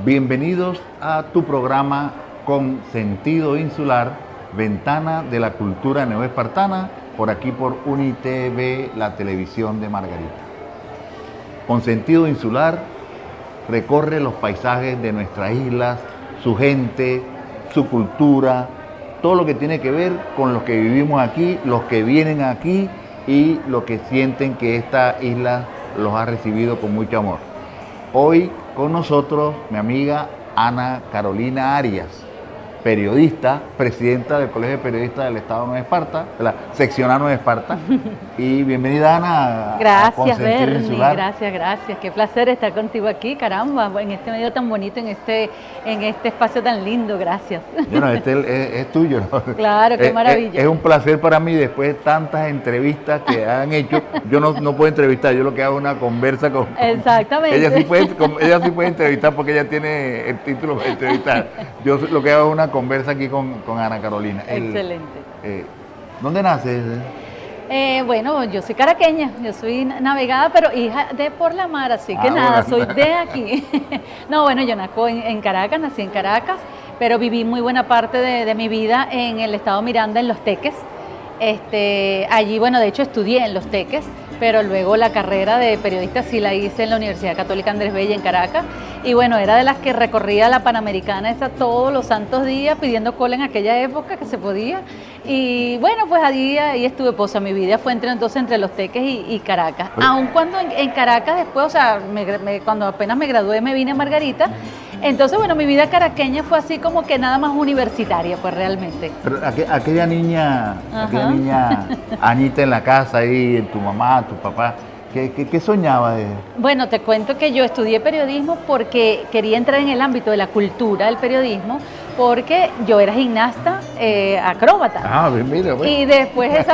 Bienvenidos a tu programa Con Sentido Insular, Ventana de la Cultura Neoespartana, por aquí por UniTV, la televisión de Margarita. Con Sentido Insular recorre los paisajes de nuestras islas, su gente, su cultura, todo lo que tiene que ver con los que vivimos aquí, los que vienen aquí y los que sienten que esta isla los ha recibido con mucho amor. Hoy con nosotros mi amiga Ana Carolina Arias, periodista, presidenta del Colegio de Periodistas del Estado de Nueva Esparta, de la seccional Nueva Esparta. Y bienvenida, Ana. Gracias, Bernie, gracias. Qué placer estar contigo aquí, caramba, en este medio tan bonito, en este espacio tan lindo, gracias. Bueno, este es tuyo, ¿no? Claro, qué maravilla. Es un placer para mí, después de tantas entrevistas que han hecho. Yo no puedo entrevistar, yo lo que hago es una conversa con... Exactamente. Ella sí puede entrevistar porque ella tiene el título para entrevistar. Yo lo que hago es una conversa aquí con Ana Carolina. Excelente. ¿Dónde naces? Bueno, yo soy caraqueña, yo soy navegada, pero hija de por la mar, así que nada, soy de aquí. No, bueno, yo nací en Caracas, pero viví muy buena parte de mi vida en el estado Miranda, en Los Teques. Allí, bueno, de hecho estudié en Los Teques, pero luego la carrera de periodista sí la hice en la Universidad Católica Andrés Bello en Caracas. Y bueno, era de las que recorría la Panamericana esa todos los santos días pidiendo cola en aquella época que se podía. Y bueno, pues ahí estuve, pues mi vida fue entre Los Teques y Caracas. Aun cuando en Caracas después, o sea, cuando apenas me gradué me vine a Margarita. Entonces, bueno, mi vida caraqueña fue así como que nada más universitaria, pues realmente. Pero aquella niña Anita en la casa ahí, tu mamá, tu papá, ¿qué soñaba de...? Bueno, te cuento que yo estudié periodismo porque quería entrar en el ámbito de la cultura del periodismo, porque yo era gimnasta, acróbata. Ah, mira, bueno. Y después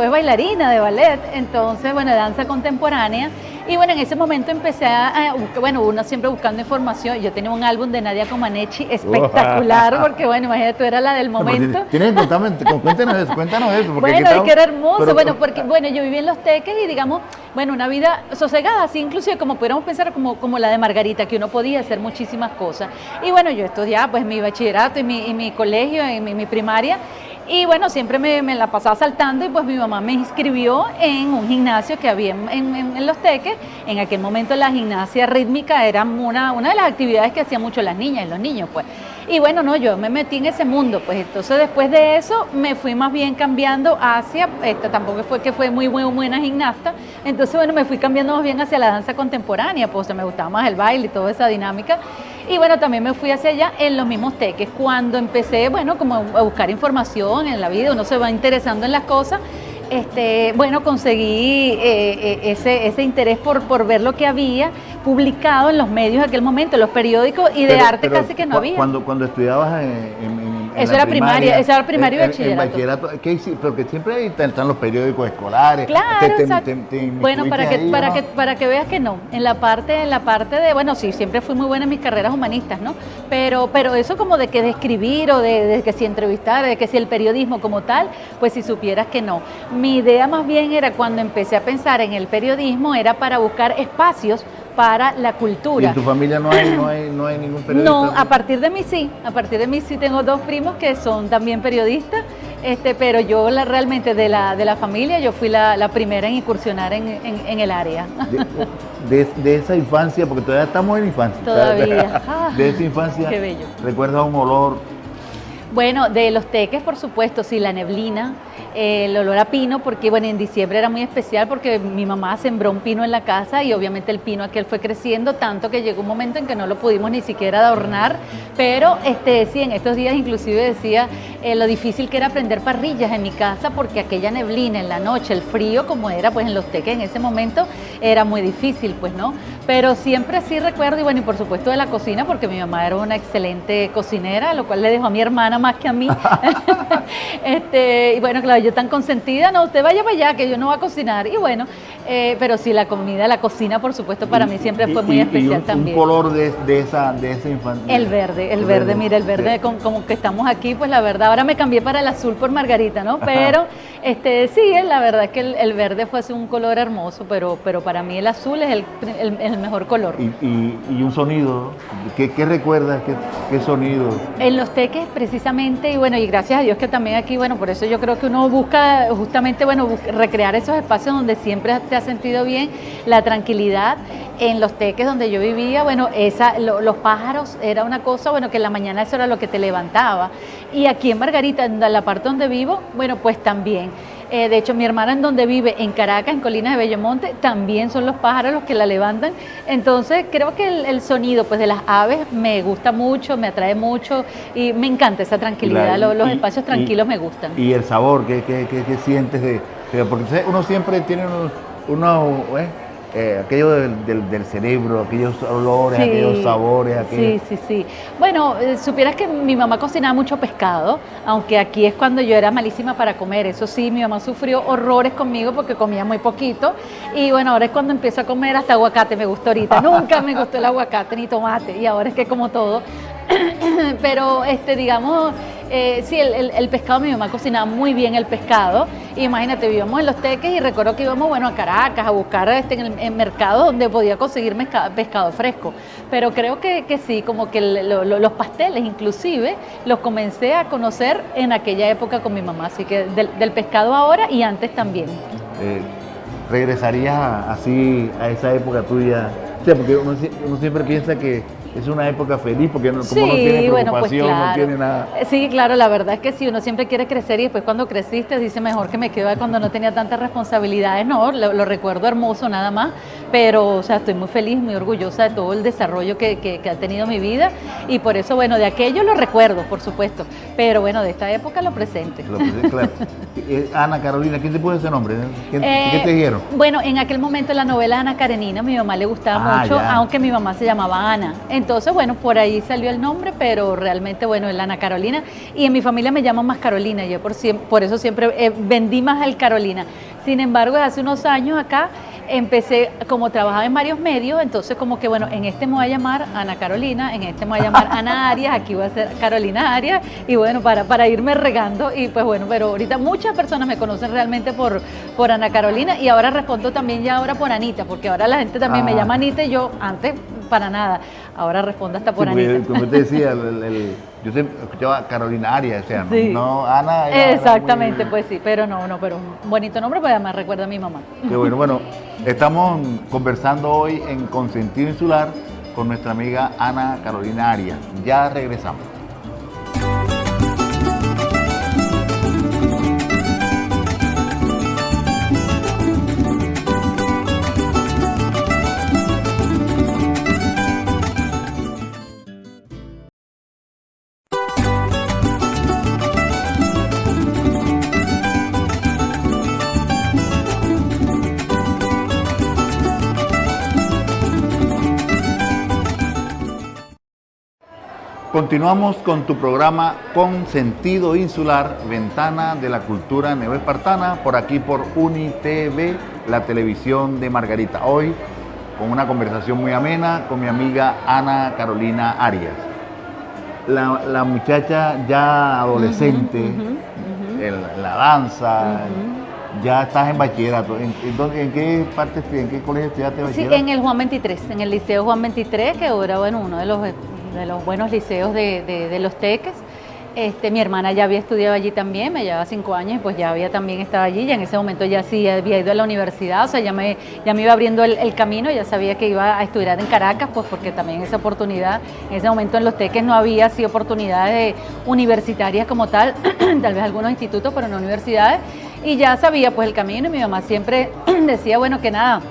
bailarina de ballet, entonces, bueno, danza contemporánea. Y bueno, en ese momento empecé uno siempre buscando información. Yo tenía un álbum de Nadia Comaneci espectacular, porque bueno, imagínate, tú eras la del momento. Cuéntanos eso. Bueno, es que era hermoso, porque yo viví en Los Teques y digamos, bueno, una vida sosegada, así inclusive como pudiéramos pensar como la de Margarita, que uno podía hacer muchísimas cosas. Y bueno, yo estudiaba pues mi bachillerato y mi colegio, y mi primaria. Y bueno, siempre me la pasaba saltando y pues mi mamá me inscribió en un gimnasio que había en Los Teques. En aquel momento la gimnasia rítmica era una de las actividades que hacían mucho las niñas y los niños, pues. Y bueno, no, yo me metí en ese mundo, pues entonces después de eso me fui más bien cambiando hacia, tampoco fue que fue muy buena gimnasta, entonces bueno, me fui cambiando más bien hacia la danza contemporánea, pues me gustaba más el baile y toda esa dinámica. Y bueno, también me fui hacia allá en los mismos Teques. Cuando empecé, bueno, como a buscar información en la vida, uno se va interesando en las cosas, bueno, conseguí ese interés por ver lo que había publicado en los medios en aquel momento, en los periódicos, y de arte casi que no había. Cuando estudiabas en eso era primaria, eso era primario y bachillerato. En bachillerato, ¿qué hiciste? Porque siempre están los periódicos escolares. Claro, bueno, para que veas que no. En la parte de, bueno, sí, siempre fui muy buena en mis carreras humanistas, ¿no? Pero eso como de escribir o de que si entrevistar, de que si el periodismo como tal, pues si supieras que no. Mi idea más bien era, cuando empecé a pensar en el periodismo, era para buscar espacios para la cultura. ¿Y en tu familia no hay ningún periodista? No, a partir de mí sí tengo dos primos que son también periodistas, pero yo realmente de la familia yo fui la primera en incursionar en el área. De esa infancia, porque todavía estamos en infancia. Todavía. De esa infancia, qué bello. ¿Recuerdas un olor? Bueno, de Los Teques, por supuesto, sí, la neblina, el olor a pino, porque bueno, en diciembre era muy especial porque mi mamá sembró un pino en la casa y obviamente el pino aquel fue creciendo tanto que llegó un momento en que no lo pudimos ni siquiera adornar, pero sí, en estos días inclusive decía lo difícil que era prender parrillas en mi casa, porque aquella neblina en la noche, el frío como era pues en Los Teques en ese momento, era muy difícil, pues, ¿no? Pero siempre sí recuerdo, y bueno, y por supuesto de la cocina, porque mi mamá era una excelente cocinera, lo cual le dejó a mi hermana más que a mí. Y bueno, claro, yo tan consentida, no, usted vaya para allá, que yo no voy a cocinar. Y bueno, pero sí, la comida, la cocina, por supuesto, para mí siempre fue muy especial también. ¿Un color de esa infancia? El verde, mira, el verde, como que estamos aquí, pues la verdad, ahora me cambié para el azul por Margarita, ¿no? Pero Sí, la verdad es que el verde fue así un color hermoso, pero para mí el azul es el mejor color. Y un sonido, ¿qué recuerdas? ¿Qué sonido? En los teques precisamente, y bueno, y gracias a Dios que también aquí, bueno, por eso yo creo que uno busca justamente, bueno, recrear esos espacios donde siempre te has sentido bien, la tranquilidad. En los teques donde yo vivía, bueno, los pájaros era una cosa, bueno, que en la mañana eso era lo que te levantaba. Y aquí en Margarita, en la parte donde vivo, bueno, pues también. De hecho, mi hermana en donde vive, en Caracas, en Colinas de Bellomonte, también son los pájaros los que la levantan. Entonces, creo que el sonido pues, de las aves me gusta mucho, me atrae mucho y me encanta esa tranquilidad. Los espacios tranquilos me gustan. Y el sabor, ¿qué sientes porque uno siempre tiene aquello del cerebro, aquellos olores, sí, aquellos sabores. Sí. Bueno, supieras que mi mamá cocinaba mucho pescado, aunque aquí es cuando yo era malísima para comer. Eso sí, mi mamá sufrió horrores conmigo porque comía muy poquito. Y bueno, ahora es cuando empiezo a comer hasta aguacate, me gusta ahorita. Nunca me gustó el aguacate ni tomate y ahora es que como todo. Pero digamos, sí, el pescado, mi mamá cocinaba muy bien el pescado. Imagínate, vivíamos en Los Teques y recuerdo que íbamos, bueno, a Caracas a buscar en mercados donde podía conseguir pescado fresco. Pero creo que sí, como que los pasteles inclusive los comencé a conocer en aquella época con mi mamá. Así que del pescado ahora y antes también. ¿Regresarías así a esa época tuya? O sea, porque uno siempre piensa que es una época feliz porque como sí, no tiene preocupación, bueno, pues claro. No tiene nada. Sí, claro, la verdad es que sí, uno siempre quiere crecer y después cuando creciste dice mejor que me quedo cuando no tenía tantas responsabilidades. No, lo recuerdo hermoso nada más, pero o sea, estoy muy feliz, muy orgullosa de todo el desarrollo que ha tenido mi vida y por eso, bueno, de aquello lo recuerdo, por supuesto, pero bueno, de esta época lo presente. Claro. Ana Carolina, ¿quién te puso ese nombre? ¿Qué te dijeron? Bueno, en aquel momento la novela Ana Karenina, a mi mamá le gustaba mucho, ya. aunque mi mamá se llamaba Ana. Entonces, bueno, por ahí salió el nombre, pero realmente, bueno, es la Ana Carolina. Y en mi familia me llaman más Carolina, yo por eso siempre vendí más el Carolina. Sin embargo, hace unos años acá empecé, como trabajaba en varios medios, entonces como que, bueno, en este me voy a llamar Ana Carolina, en este me voy a llamar Ana Arias, aquí voy a ser Carolina Arias, y bueno, para irme regando, y pues bueno, pero ahorita muchas personas me conocen realmente por Ana Carolina, y ahora respondo también ya ahora por Anita, porque ahora la gente también me llama Anita, y yo antes para nada, ahora respondo hasta por Anita. Como te decía, yo siempre escuchaba Carolina Arias, o sea, sí. no Ana. Exactamente, pues sí, pero pero un bonito nombre, pues además recuerda a mi mamá. Qué bueno, estamos conversando hoy en Consentido Insular con nuestra amiga Ana Carolina Arias. Ya regresamos. Continuamos con tu programa Con Sentido Insular, Ventana de la Cultura Neoespartana, por aquí por UniTV, la televisión de Margarita. Hoy con una conversación muy amena con mi amiga Ana Carolina Arias. La muchacha ya adolescente, la danza, ya estás en bachillerato. ¿En qué colegio estudiaste bachillerato? Sí, en el Juan 23, en el Liceo Juan 23, que era, bueno, uno de los buenos liceos de Los Teques. Mi hermana ya había estudiado allí también, me llevaba 5 años y pues ya había también estado allí, ya en ese momento ya sí había ido a la universidad, o sea, ya me iba abriendo el camino, ya sabía que iba a estudiar en Caracas, pues porque también esa oportunidad, en ese momento en Los Teques no había así oportunidades universitarias como tal, tal vez algunos institutos, pero no universidades, y ya sabía pues el camino y mi mamá siempre decía, bueno, que nada,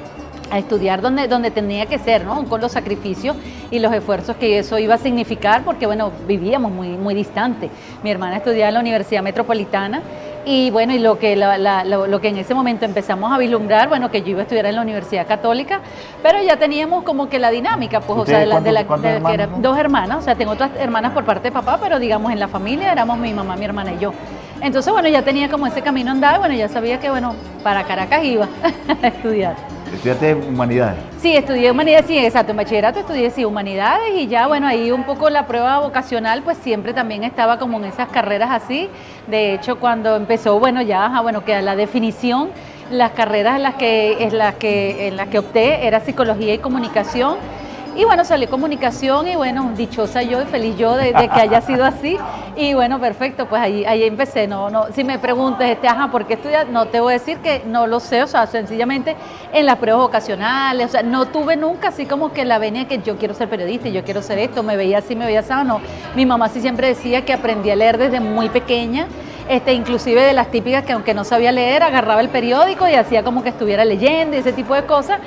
a estudiar donde tenía que ser, ¿no? Con los sacrificios y los esfuerzos que eso iba a significar, porque bueno, vivíamos muy distante. Mi hermana estudiaba en la Universidad Metropolitana y bueno, y lo que en ese momento empezamos a vislumbrar, bueno, que yo iba a estudiar en la Universidad Católica, pero ya teníamos como que la dinámica, pues, o sea, que eran 2 hermanas, o sea, tengo otras hermanas por parte de papá, pero digamos en la familia éramos mi mamá, mi hermana y yo. Entonces, bueno, ya tenía como ese camino andado y bueno, ya sabía que, bueno, para Caracas iba a estudiar. Estudiaste humanidades. Sí, estudié humanidades, sí, exacto, en bachillerato estudié sí, humanidades y ya, bueno, ahí un poco la prueba vocacional, pues siempre también estaba como en esas carreras así. De hecho, cuando empezó, bueno, ya, bueno, que la definición, las carreras en las que opté era psicología y comunicación. Y bueno, salí comunicación y bueno, dichosa yo y feliz yo de que haya sido así. Y bueno, perfecto, pues ahí empecé. Si me preguntas, ¿por qué estudiar? No te voy a decir que no lo sé, o sea, sencillamente en las pruebas vocacionales, o sea, no tuve nunca así como que la venia que yo quiero ser periodista y yo quiero ser esto, me veía así, me veía así, no. Mi mamá sí siempre decía que aprendí a leer desde muy pequeña. Inclusive de las típicas que aunque no sabía leer, agarraba el periódico y hacía como que estuviera leyendo y ese tipo de cosas.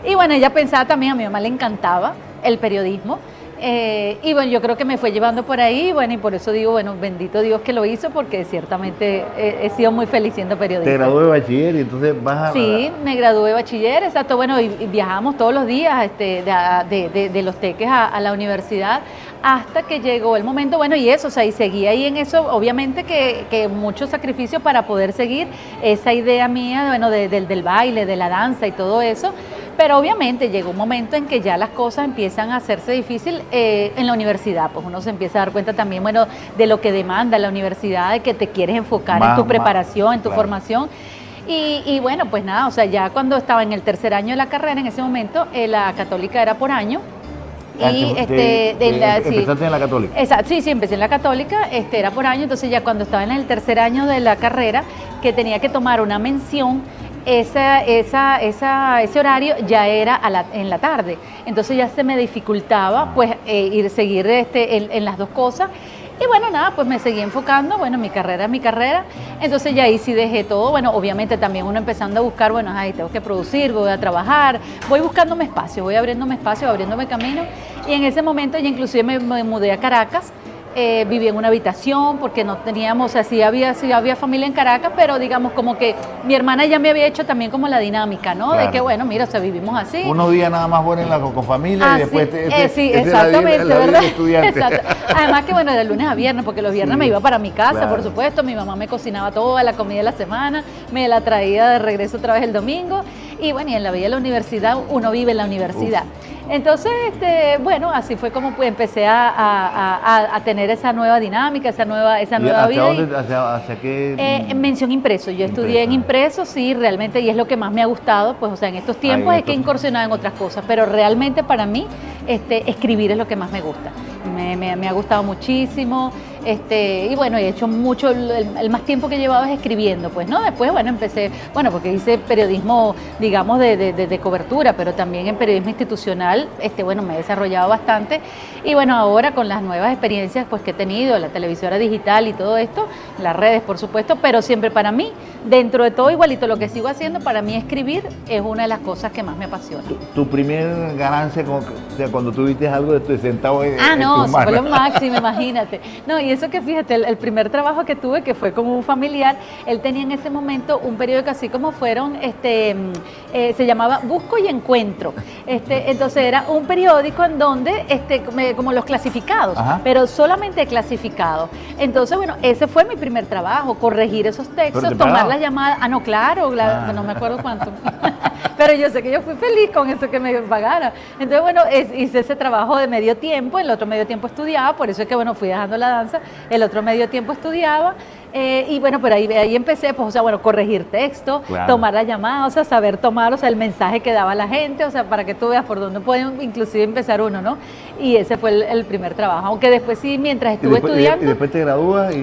Y bueno, ella pensaba también, a mi mamá le encantaba el periodismo. Y bueno, yo creo que me fue llevando por ahí, bueno, y por eso digo, bueno, bendito Dios que lo hizo, porque ciertamente he sido muy feliz siendo periodista. Te gradué de bachiller y entonces vas a... Sí, me gradué de bachiller, exacto, bueno, y viajamos todos los días de Los Teques a la universidad, hasta que llegó el momento, bueno, y eso, o sea, y seguí ahí en eso, obviamente que mucho sacrificio para poder seguir esa idea mía, bueno, del baile, de la danza y todo eso. Pero obviamente llegó un momento en que ya las cosas empiezan a hacerse difícil en la universidad, pues uno se empieza a dar cuenta también, bueno, de lo que demanda la universidad, de que te quieres enfocar en tu preparación, en tu formación. Y bueno, pues nada, o sea, ya cuando estaba en el tercer año de la carrera, en ese momento, la católica era por año. Y empezaste en la católica. Exacto, sí, empecé en la católica, era por año, entonces ya cuando estaba en el tercer año de la carrera, que tenía que tomar una mención, ese horario ya era en la tarde, entonces ya se me dificultaba pues seguir en las dos cosas. Y bueno, nada, pues me seguí enfocando, bueno, mi carrera es mi carrera, entonces ya ahí sí dejé todo, bueno, obviamente también uno empezando a buscar, bueno, ahí tengo que producir, voy a trabajar, voy buscándome espacio, voy abriéndome espacio, abriéndome camino, y en ese momento ya inclusive me mudé a Caracas. Viví en una habitación porque no teníamos, o sea, sí había familia en Caracas, pero digamos como que mi hermana ya me había hecho también como la dinámica, ¿no? Claro. De que bueno, mira, o sea, vivimos así. Unos días nada más buenos con familia y después sí, exactamente, la vida de estudiante. Exacto. Además que bueno, de lunes a viernes, porque los viernes me iba para mi casa, claro. Por supuesto, mi mamá me cocinaba toda la comida de la semana, me la traía de regreso otra vez el domingo, y bueno, y en la vida de la universidad, uno vive en la universidad. Uf. Entonces, bueno, así fue como pues, empecé a tener esa nueva dinámica, esa nueva vida. ¿Hacia qué? Mención impreso. Yo estudié en impreso, sí, realmente, y es lo que más me ha gustado, pues, o sea, en estos tiempos es que he incursionado en otras cosas, pero realmente para mí, escribir es lo que más me gusta. Me ha gustado muchísimo. Y bueno, he hecho mucho, el más tiempo que he llevado es escribiendo, pues, ¿no? Después, bueno, empecé, bueno, porque hice periodismo, digamos, de cobertura, pero también en periodismo institucional, bueno, me he desarrollado bastante. Y bueno, ahora con las nuevas experiencias, pues, que he tenido, la televisora digital y todo esto, las redes, por supuesto, pero siempre para mí, dentro de todo igualito, lo que sigo haciendo, para mí escribir es una de las cosas que más me apasiona. ¿Tu primer ganancia, o sea, cuando tuviste algo de tu centavo en no, tus manos? Fue lo máximo, imagínate. No, y eso que fíjate, el primer trabajo que tuve, que fue como un familiar, él tenía en ese momento un periódico así como fueron, se llamaba Busco y Encuentro. Entonces era un periódico en donde, como los clasificados, ajá, pero solamente clasificados. Entonces, bueno, ese fue mi primer trabajo, corregir esos textos, tomar las llamadas. No, claro, no me acuerdo cuánto. Pero yo sé que yo fui feliz con eso que me pagara. Entonces, bueno, hice ese trabajo de medio tiempo, el otro medio tiempo estudiaba, por eso es que, bueno, fui dejando la danza, el otro medio tiempo estudiaba, y bueno, pero ahí empecé, pues, o sea, bueno, corregir texto, claro, tomar la llamada, o sea, saber tomar, o sea, el mensaje que daba la gente, o sea, para que tú veas por dónde puede inclusive empezar uno, ¿no? Y ese fue el primer trabajo, aunque después sí, mientras estuve estudiando... ¿Y después te gradúas?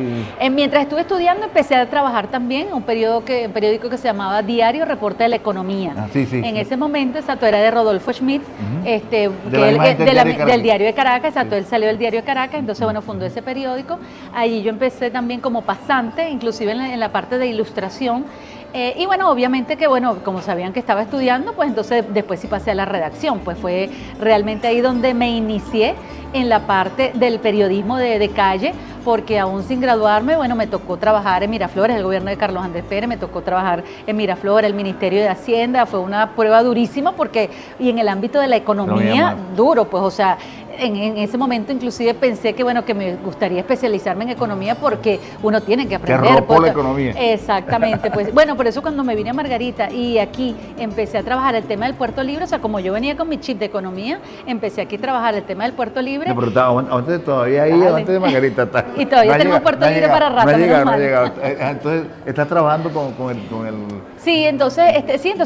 Mientras estuve estudiando empecé a trabajar también en un periódico que se llamaba Diario Reporte de la Economía. Sí. En ese momento, exacto, era de Rodolfo Schmidt, del Diario de Caracas, exacto, él salió del Diario de Caracas, entonces, bueno, fundó ese periódico. Allí yo empecé también como pasante, inclusive en la parte de ilustración. Y bueno, obviamente que, bueno, como sabían que estaba estudiando, pues entonces después sí pasé a la redacción, pues fue realmente ahí donde me inicié en la parte del periodismo de calle, porque aún sin graduarme, bueno, me tocó trabajar en Miraflores, el gobierno de Carlos Andrés Pérez, me tocó trabajar en Miraflores, el Ministerio de Hacienda, fue una prueba durísima porque, y en el ámbito de la economía, duro, pues, o sea, en ese momento inclusive pensé que, bueno, que me gustaría especializarme en economía porque uno tiene que aprender. Te arropó la economía. Exactamente, pues bueno, por eso cuando me vine a Margarita y aquí empecé a trabajar el tema del puerto libre, o sea, como yo venía con mi chip de economía, empecé aquí a trabajar el tema del puerto libre. No, pero antes todavía ahí, antes de Margarita está. Y todavía tenemos puerto libre para rato. No ha llegado. Entonces, ¿estás trabajando con el...? Sí, entonces,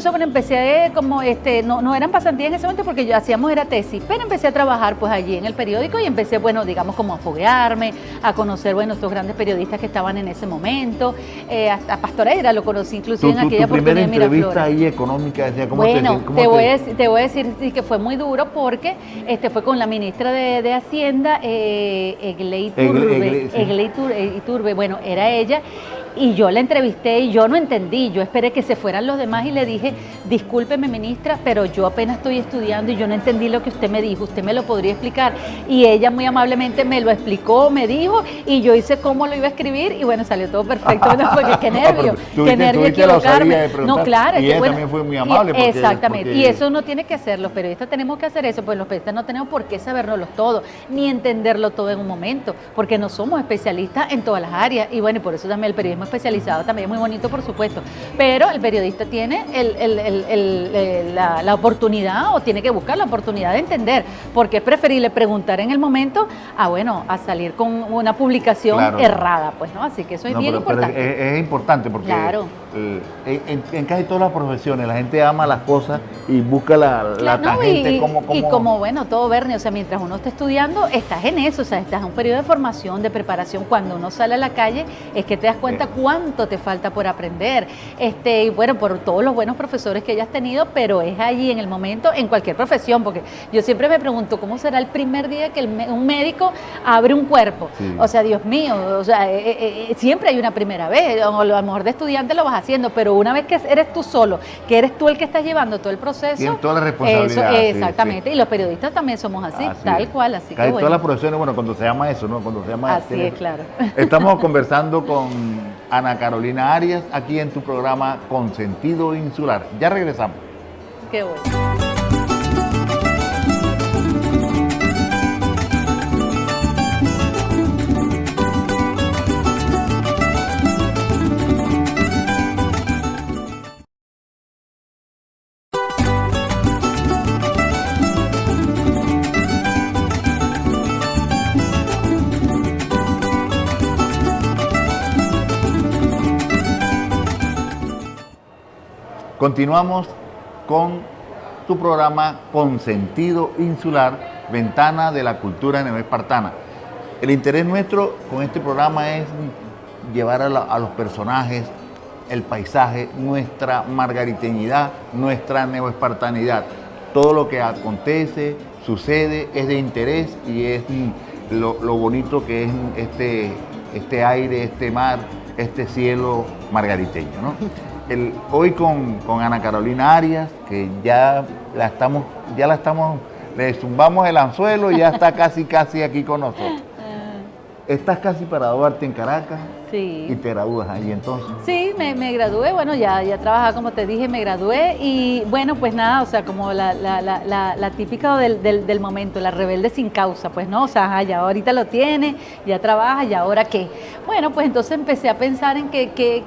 bueno, empecé como, no eran pasantías en ese momento porque yo hacíamos era tesis, pero empecé a trabajar pues allí en el periódico y empecé, bueno, digamos como a foguearme, a conocer, bueno, estos grandes periodistas que estaban en ese momento, a Pastoreira lo conocí inclusive en aquella oportunidad de Miraflores. ¿Tu primera entrevista ahí económica? Decía, Bueno, te voy a decir que fue muy duro porque fue con la ministra de Hacienda, Egley Iturbe, bueno, era ella. Y yo la entrevisté y yo no entendí, yo esperé que se fueran los demás y le dije, discúlpeme ministra, pero yo apenas estoy estudiando y yo no entendí lo que usted me dijo, usted me lo podría explicar. Y ella muy amablemente me lo explicó, me dijo, y yo hice cómo lo iba a escribir y bueno, salió todo perfecto, bueno, porque qué nervio equivocarme. No, claro. Y ella también fue muy amable. Exactamente, y eso uno tiene que hacer, los periodistas tenemos que hacer eso, pues los periodistas no tenemos por qué sabernoslo todo, ni entenderlo todo en un momento, porque no somos especialistas en todas las áreas, y bueno, y por eso también el periodismo especializado también es muy bonito, por supuesto, pero el periodista tiene la oportunidad o tiene que buscar la oportunidad de entender, porque es preferible preguntar en el momento a salir con una publicación errada, pues, ¿no? Así que eso es bien importante. Pero es importante porque en casi todas las profesiones la gente ama las cosas y busca la tangente y como, bueno, todo Bernie, o sea, mientras uno está estudiando, estás en eso, o sea, estás en un periodo de formación, de preparación. Cuando uno sale a la calle es que te das cuenta cuánto te falta por aprender, y bueno, por todos los buenos profesores que hayas tenido, pero es allí en el momento, en cualquier profesión, porque yo siempre me pregunto cómo será el primer día que un médico abre un cuerpo, o sea, Dios mío, o sea, siempre hay una primera vez, a lo mejor de estudiante lo vas haciendo, pero una vez que eres tú solo, que eres tú el que estás llevando todo el proceso, tienes toda la responsabilidad. Exactamente, y los periodistas también somos así tal cual, así casi que bueno. Todas las profesiones, bueno, cuando se llama eso, ¿no? Cuando se llama así es, claro. Estamos conversando con Ana Carolina Arias, aquí en tu programa Consentido Insular. Ya regresamos. Qué bueno. Continuamos con tu programa Consentido Insular, Ventana de la Cultura neoespartana. El interés nuestro con este programa es llevar a los personajes, el paisaje, nuestra margariteñidad, nuestra neoespartanidad. Todo lo que acontece, sucede, es de interés y es lo bonito que es este aire, este mar, este cielo margariteño, ¿no? Hoy con Ana Carolina Arias, que le zumbamos el anzuelo y ya está casi aquí con nosotros. Estás casi para graduarte en Caracas y te gradúas ahí entonces. Sí, me gradué, bueno, ya trabajaba, como te dije, me gradué y bueno, pues nada, o sea, como la típica del momento, la rebelde sin causa, pues no, o sea, ya ahorita lo tiene, ya trabaja, ¿y ahora qué? Bueno, pues entonces empecé a pensar en que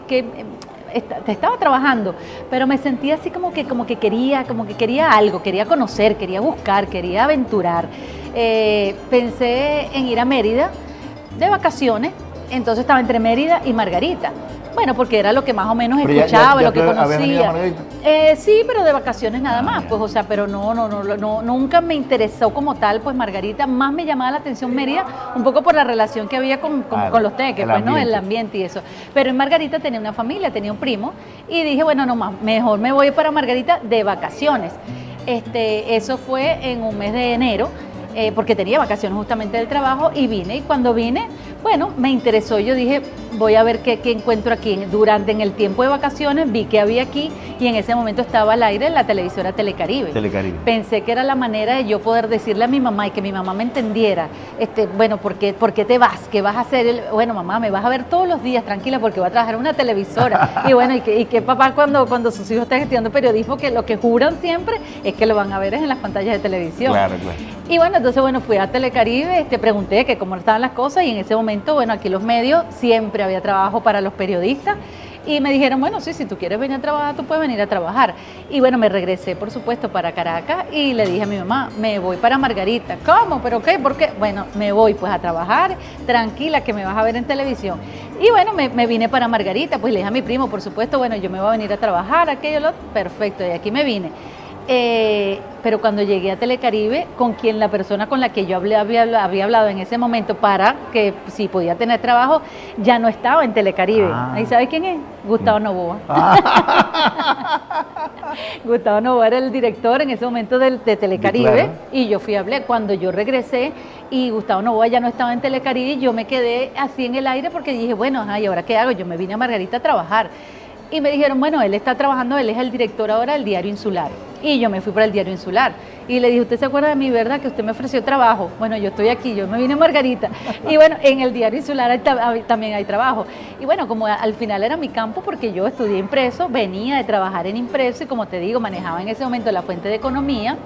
estaba trabajando, pero me sentía así como que quería algo, quería conocer, quería buscar, quería aventurar. Pensé en ir a Mérida de vacaciones, entonces estaba entre Mérida y Margarita. Bueno, porque era lo que más o menos escuchaba, lo que conocía. Sí, pero de vacaciones nada más, pues, o sea, pero no, nunca me interesó como tal, pues Margarita, más me llamaba la atención Mérida, un poco por la relación que había con los teques, pues, ¿no? El ambiente y eso. Pero en Margarita tenía una familia, tenía un primo, y dije, bueno, no más, mejor me voy para Margarita de vacaciones. Eso fue en un mes de enero, porque tenía vacaciones justamente del trabajo y vine, y cuando vine, bueno, me interesó, yo dije, voy a ver qué encuentro aquí. En el tiempo de vacaciones vi que había aquí y en ese momento estaba al aire la televisora Telecaribe. Pensé que era la manera de yo poder decirle a mi mamá y que mi mamá me entendiera, bueno, ¿por qué te vas? ¿Qué vas a hacer? Bueno, mamá, me vas a ver todos los días, tranquila, porque voy a trabajar en una televisora. Y bueno, y que papá cuando sus hijos están estudiando periodismo, que lo que juran siempre es que lo van a ver en las pantallas de televisión. Claro. Y bueno, entonces, bueno, fui a Telecaribe, pregunté que cómo estaban las cosas y en ese momento, bueno, aquí los medios, siempre había trabajo para los periodistas y me dijeron, bueno, sí, si tú quieres venir a trabajar, tú puedes venir a trabajar. Y bueno, me regresé, por supuesto, para Caracas y le dije a mi mamá, me voy para Margarita. ¿Cómo? ¿Pero qué? ¿Por qué? Bueno, me voy pues a trabajar, tranquila, que me vas a ver en televisión. Y bueno, me vine para Margarita, pues le dije a mi primo, por supuesto, bueno, yo me voy a venir a trabajar, aquello, lo otro, perfecto, y aquí me vine. Pero cuando llegué a Telecaribe, la persona con la que yo había hablado en ese momento para que si podía tener trabajo, ya no estaba en Telecaribe. ¿Ahí sabes quién es? Gustavo Novoa. Gustavo Novoa era el director en ese momento de Telecaribe, claro. Y yo fui a hablar. Cuando yo regresé y Gustavo Novoa ya no estaba en Telecaribe, yo me quedé así en el aire porque dije, bueno, ¿y ahora qué hago? Yo me vine a Margarita a trabajar. Y me dijeron, bueno, él está trabajando, él es el director ahora del Diario Insular. Y yo me fui para el Diario Insular. Y le dije, ¿usted se acuerda de mí, verdad? Que usted me ofreció trabajo. Bueno, yo estoy aquí, yo me vine a Margarita. Y bueno, en el Diario Insular también hay trabajo. Y bueno, como al final era mi campo, porque yo estudié impreso, venía de trabajar en impreso y como te digo, manejaba en ese momento la fuente de economía.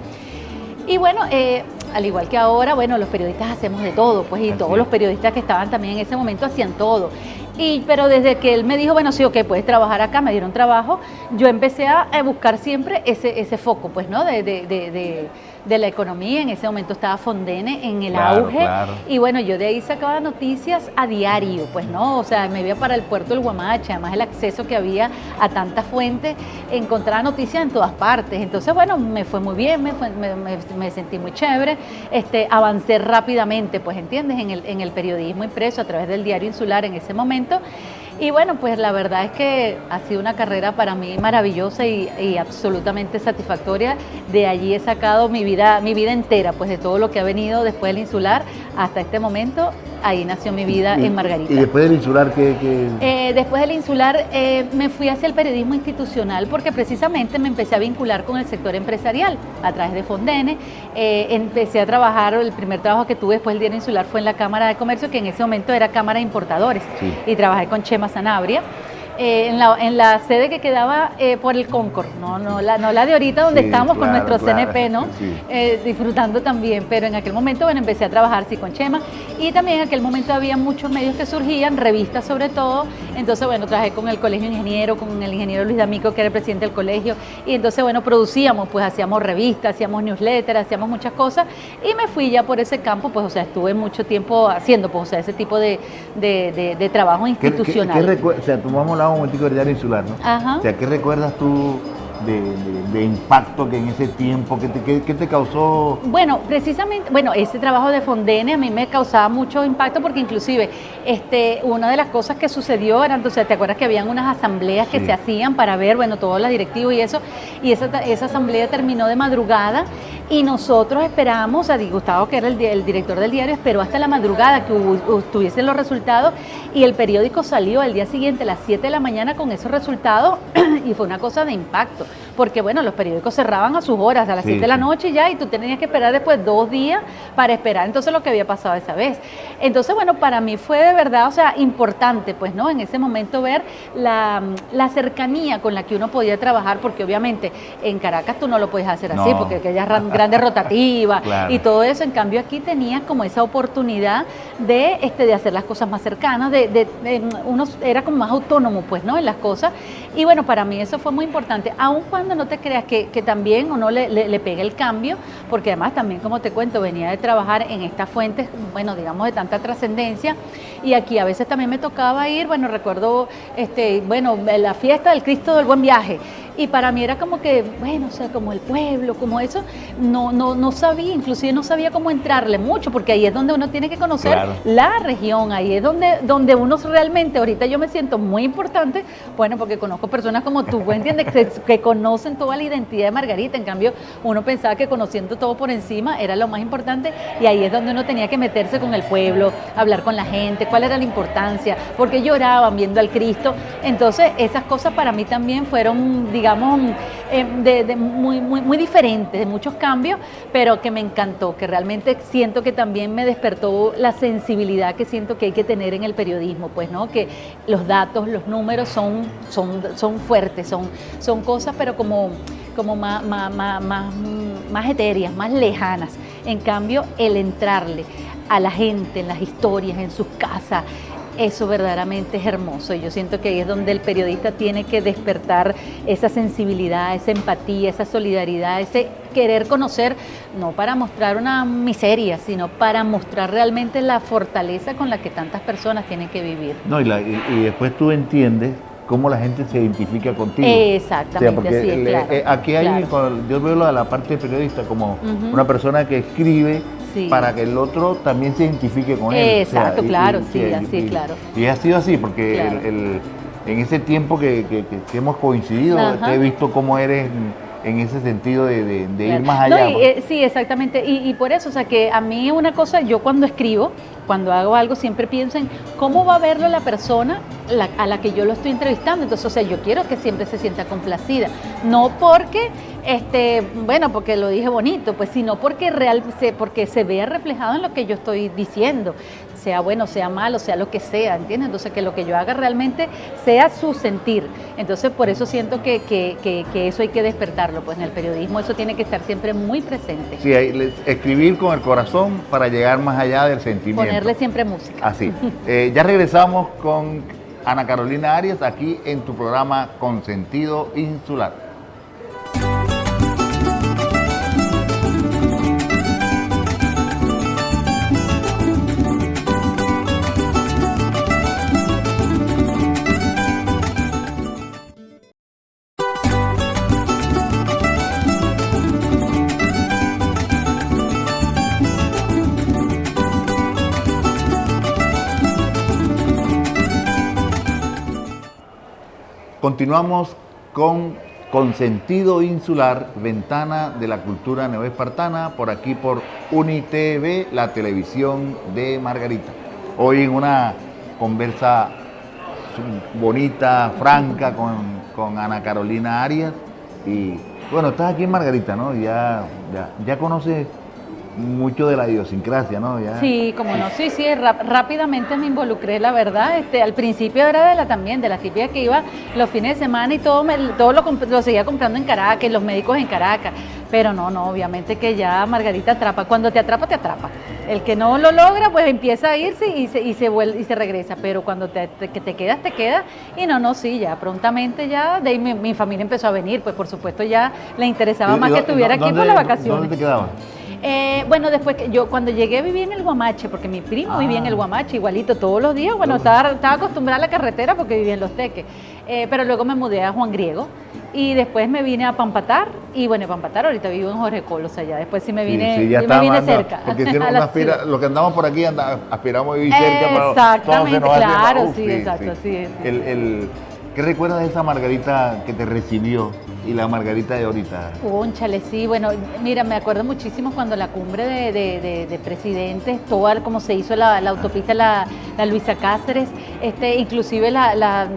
Y bueno, al igual que ahora, bueno, los periodistas hacemos de todo, pues, y así todos los periodistas que estaban también en ese momento hacían todo. Pero desde que él me dijo, bueno, sí, ok, puedes trabajar acá, me dieron trabajo, yo empecé a buscar siempre ese foco, pues, ¿no? De la economía. En ese momento estaba Fondene en el auge, claro. Y bueno, yo de ahí sacaba noticias a diario, pues, ¿no? O sea, me iba para el puerto del Guamache, además el acceso que había a tantas fuentes, encontraba noticias en todas partes. Entonces, bueno, me fue muy bien, me sentí muy chévere, avancé rápidamente, pues, ¿entiendes? En el periodismo impreso a través del Diario Insular en ese momento. Y bueno, pues la verdad es que ha sido una carrera para mí maravillosa y absolutamente satisfactoria. De allí he sacado mi vida entera, pues de todo lo que ha venido después del Insular hasta este momento. Ahí nació mi vida en Margarita. ¿Y después del Insular qué? Después del Insular me fui hacia el periodismo institucional porque precisamente me empecé a vincular con el sector empresarial a través de Fondene. Empecé a trabajar, el primer trabajo que tuve después del Diario Insular fue en la Cámara de Comercio, que en ese momento era Cámara de Importadores, sí. Y trabajé con Chema Sanabria. En la sede que quedaba por el Concord, no la de ahorita donde sí, estamos, claro, con nuestro CNP, ¿no? Sí. Disfrutando también, pero en aquel momento, bueno, empecé a trabajar sí con Chema y también en aquel momento había muchos medios que surgían, revistas sobre todo, entonces, bueno, trabajé con el Colegio Ingeniero, con el ingeniero Luis D'Amico, que era el presidente del colegio, y entonces, bueno, producíamos, pues hacíamos revistas, hacíamos newsletters, hacíamos muchas cosas y me fui ya por ese campo, pues, o sea, estuve mucho tiempo haciendo, pues, o sea, ese tipo de trabajo institucional. O sea, tomamos un momentico del Diario Insular, ¿no? Ajá. O sea, ¿qué recuerdas tú de impacto que en ese tiempo, qué te causó? Bueno, precisamente, ese trabajo de Fondene a mí me causaba mucho impacto porque inclusive una de las cosas que sucedió era, entonces, ¿te acuerdas que habían unas asambleas que se hacían para ver, bueno, todas las directivas y eso? Y esa asamblea terminó de madrugada y nosotros esperamos, a Gustavo, que era el director del diario, esperó hasta la madrugada que tuviesen los resultados y el periódico salió al día siguiente a las 7 de la mañana con esos resultados y fue una cosa de impacto, porque bueno, los periódicos cerraban a sus horas, a las 7 de la noche ya, y tú tenías que esperar después 2 días para esperar entonces lo que había pasado esa vez. Entonces, bueno, para mí fue de verdad, o sea, importante, pues, ¿no? En ese momento ver la cercanía con la que uno podía trabajar, porque obviamente en Caracas tú no lo puedes hacer así, porque aquellas grandes rotativas, claro, y todo eso. En cambio aquí tenías como esa oportunidad de hacer las cosas más cercanas, uno era como más autónomo, pues, ¿no? En las cosas. Y bueno, para mí eso fue muy importante, aun cuando no te creas que también uno le pega el cambio, porque además también, como te cuento, venía de trabajar en estas fuentes, bueno, digamos, de tanta trascendencia, y aquí a veces también me tocaba ir, bueno, recuerdo, la fiesta del Cristo del Buen Viaje, y para mí era como que, bueno, o sea, como el pueblo, como eso, no sabía, inclusive no sabía cómo entrarle mucho, porque ahí es donde uno tiene que conocer, claro, la región, ahí es donde uno realmente, ahorita yo me siento muy importante, bueno, porque conozco personas como tú, ¿entiendes? que conocen toda la identidad de Margarita. En cambio, uno pensaba que conociendo todo por encima era lo más importante, y ahí es donde uno tenía que meterse con el pueblo, hablar con la gente, cuál era la importancia, porque lloraban viendo al Cristo. Entonces, esas cosas para mí también fueron, digamos, muy diferentes, de muchos cambios, pero que me encantó, que realmente siento que también me despertó la sensibilidad que siento que hay que tener en el periodismo, pues, ¿no? Que los datos, los números son fuertes, son cosas, pero como más etéreas, más lejanas. En cambio, el entrarle a la gente, en las historias, en sus casas, eso verdaderamente es hermoso. Yo siento que ahí es donde el periodista tiene que despertar esa sensibilidad, esa empatía, esa solidaridad, ese querer conocer, no para mostrar una miseria, sino para mostrar realmente la fortaleza con la que tantas personas tienen que vivir. No, y después tú entiendes cómo la gente se identifica contigo. Exactamente, porque así es, claro. Aquí hay, claro. yo veo la parte de periodista como una persona que escribe para que el otro también se identifique con él. Exacto, claro, así, claro. Y ha sido así, porque claro. En ese tiempo que hemos coincidido, te he visto cómo eres en ese sentido de ir más allá. No, sí, exactamente, y por eso, o sea, que a mí una cosa, yo cuando escribo, cuando hago algo, siempre pienso en cómo va a verlo la persona a la que yo lo estoy entrevistando. Entonces, o sea, yo quiero que siempre se sienta complacida, no porque, bueno, porque lo dije bonito, pues, sino porque porque se vea reflejado en lo que yo estoy diciendo, sea bueno, sea malo, sea lo que sea, ¿entiendes? Entonces, que lo que yo haga realmente sea su sentir. Entonces, por eso siento que eso hay que despertarlo, pues en el periodismo eso tiene que estar siempre muy presente. Sí, escribir con el corazón para llegar más allá del sentimiento. Ponerle siempre música. Así. Ya regresamos con Ana Carolina Arias aquí en tu programa Con Sentido Insular. Continuamos con Sentido Insular, ventana de la cultura neoespartana, por aquí por UniTV, la televisión de Margarita. Hoy en una conversa bonita, franca, con Ana Carolina Arias. Y bueno, estás aquí en Margarita, ¿no? Ya conoces mucho de la idiosincrasia, ¿no? Sí, como no, sí, rápidamente me involucré, la verdad. Al principio era de la típica que iba los fines de semana y todo lo seguía comprando en Caracas, los médicos en Caracas. Pero no, obviamente que ya Margarita atrapa. Cuando te atrapa, te atrapa. El que no lo logra, pues empieza a irse y se regresa. Pero cuando te quedas, te quedas. Y sí, ya prontamente ya, de ahí mi familia empezó a venir, pues por supuesto ya le interesaba más que estuviera aquí por las vacaciones. ¿Dónde te quedabas? Bueno, después que yo cuando llegué viví en el Guamache, porque mi primo vivía en el Guamache, igualito todos los días. Bueno, estaba acostumbrada a la carretera porque vivía en Los Teques. Pero luego me mudé a Juan Griego y después me vine a Pampatar. Y bueno, Pampatar ahorita vivo en Jorge Colos, allá. Después sí me vine, cerca. Porque si los que andamos por aquí aspiramos a vivir cerca. Exactamente, claro, sí, exacto. Sí. ¿Qué recuerdas de esa Margarita que te recibió y la Margarita de ahorita? Cónchale, sí, bueno, mira, me acuerdo muchísimo cuando la cumbre de presidentes, como se hizo la autopista, la Luisa Cáceres, inclusive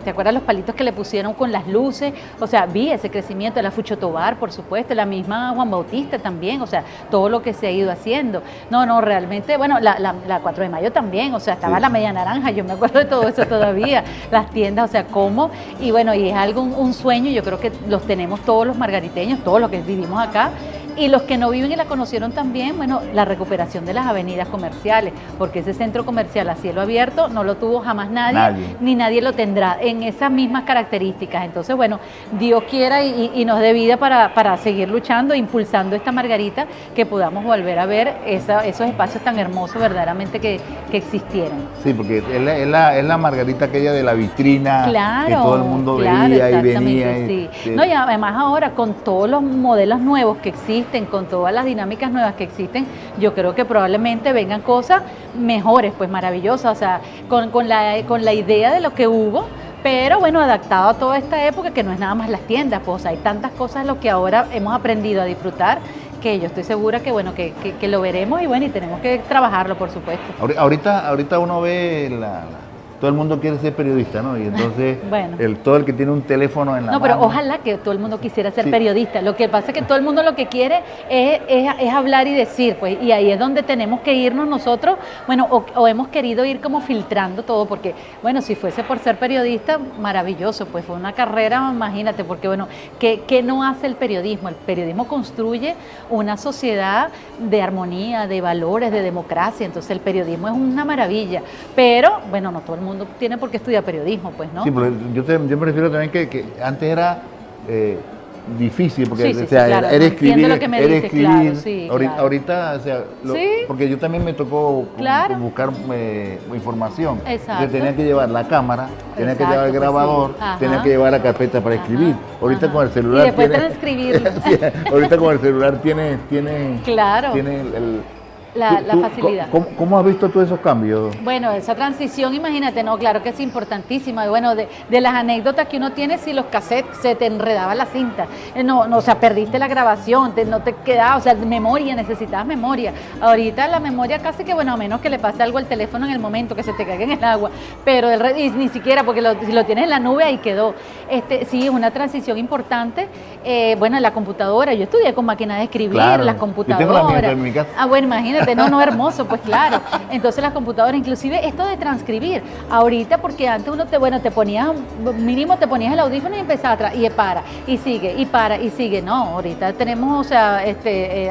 ¿te acuerdas los palitos que le pusieron con las luces? O sea, vi ese crecimiento, la Fucho Tobar, por supuesto, la misma Juan Bautista también, o sea, todo lo que se ha ido haciendo. No, realmente, bueno, la 4 de mayo también, o sea, estaba la media naranja, yo me acuerdo de todo eso todavía, las tiendas, o sea, cómo, y bueno, y es algo, un sueño, yo creo que los tenemos todos los margariteños, todos los que vivimos acá, y los que no viven y la conocieron también, bueno, la recuperación de las avenidas comerciales, porque ese centro comercial a cielo abierto no lo tuvo jamás nadie. Ni nadie lo tendrá en esas mismas características. Entonces, bueno, Dios quiera y nos dé vida para seguir luchando, impulsando esta Margarita, que podamos volver a ver esos espacios tan hermosos verdaderamente que existieron. Sí, porque es la Margarita aquella de la vitrina, claro, que todo el mundo veía y venía. Sí. No, y además ahora con todos los modelos nuevos que existen, con todas las dinámicas nuevas que existen, yo creo que probablemente vengan cosas mejores, pues maravillosas, o sea, con la idea de lo que hubo, pero bueno, adaptado a toda esta época que no es nada más las tiendas, pues o sea, hay tantas cosas lo que ahora hemos aprendido a disfrutar, que yo estoy segura que bueno, que lo veremos y bueno, y tenemos que trabajarlo, por supuesto. Ahorita uno ve todo el mundo quiere ser periodista, ¿no? Y entonces Bueno. todo el que tiene un teléfono en la No, mano. pero ojalá que todo el mundo quisiera ser Sí. periodista. Lo que pasa es que todo el mundo lo que quiere es hablar y decir, pues, y ahí es donde tenemos que irnos nosotros, bueno, o hemos querido ir como filtrando todo, porque, bueno, si fuese por ser periodista, maravilloso, pues fue una carrera, imagínate, porque, bueno, ¿qué no hace el periodismo? El periodismo construye una sociedad de armonía, de valores, de democracia, entonces el periodismo es una maravilla, pero, bueno, no todo el mundo tiene por qué estudiar periodismo, pues, ¿no? Sí, porque yo prefiero también que antes era difícil, porque Sí, o sea, claro, era no escribir, entiendo lo que me era dices, escribir. claro, sí, claro. Ahorita, o sea, Sí. porque yo también me tocó Claro. buscar información. Exacto. Entonces tenía que llevar la cámara, tenía que Exacto, llevar el pues grabador, sí. Ajá. tenía que llevar la carpeta para escribir. Ahorita Ajá. con el celular Y después tiene- transcribirlo. Sí, ahorita con el celular tiene Claro. tiene La tú- facilidad. ¿Cómo has visto tú esos cambios? Bueno, esa transición, imagínate, no, claro que es importantísima. Y bueno, de las anécdotas que uno tiene, si los cassettes se te enredaba la cinta, no, o sea, perdiste la grabación, no te quedaba, o sea, memoria, necesitabas memoria. Ahorita la memoria casi que, bueno, a menos que le pase algo al teléfono en el momento, que se te caiga en el agua, pero y ni siquiera, porque si lo tienes en la nube, ahí quedó. Sí, es una transición importante. Bueno, la computadora, yo estudié con máquinas de escribir, Claro. las Yo computadoras. tengo la mía en mi casa. Ah, bueno, imagínate, no, hermoso, pues claro. Entonces las computadoras, inclusive esto de transcribir, ahorita porque antes uno te ponías, mínimo te ponías el audífono y empezaba atrás, y sigue, y para, y sigue. No, ahorita tenemos, o sea,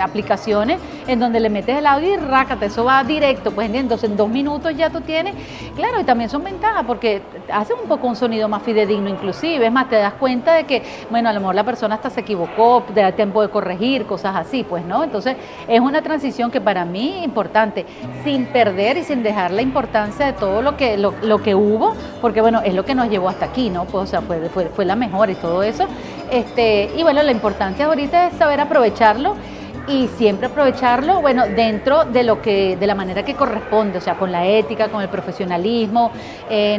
aplicaciones en donde le metes el audio y rácate, eso va directo, pues entonces en 2 minutos ya tú tienes, claro, y también son ventajas porque hace un poco un sonido más fidedigno inclusive, es más, te das cuenta de que, bueno, a lo mejor la persona hasta se equivocó, te da tiempo de corregir, cosas así, pues, ¿no? Entonces es una transición que para mí es importante, sin perder y sin dejar la importancia de todo lo que hubo, porque bueno, es lo que nos llevó hasta aquí, ¿no? Pues, o sea, fue la mejor y todo eso. Y bueno, la importancia ahorita es saber aprovecharlo y siempre aprovecharlo, bueno, dentro de la manera que corresponde, o sea, con la ética, con el profesionalismo,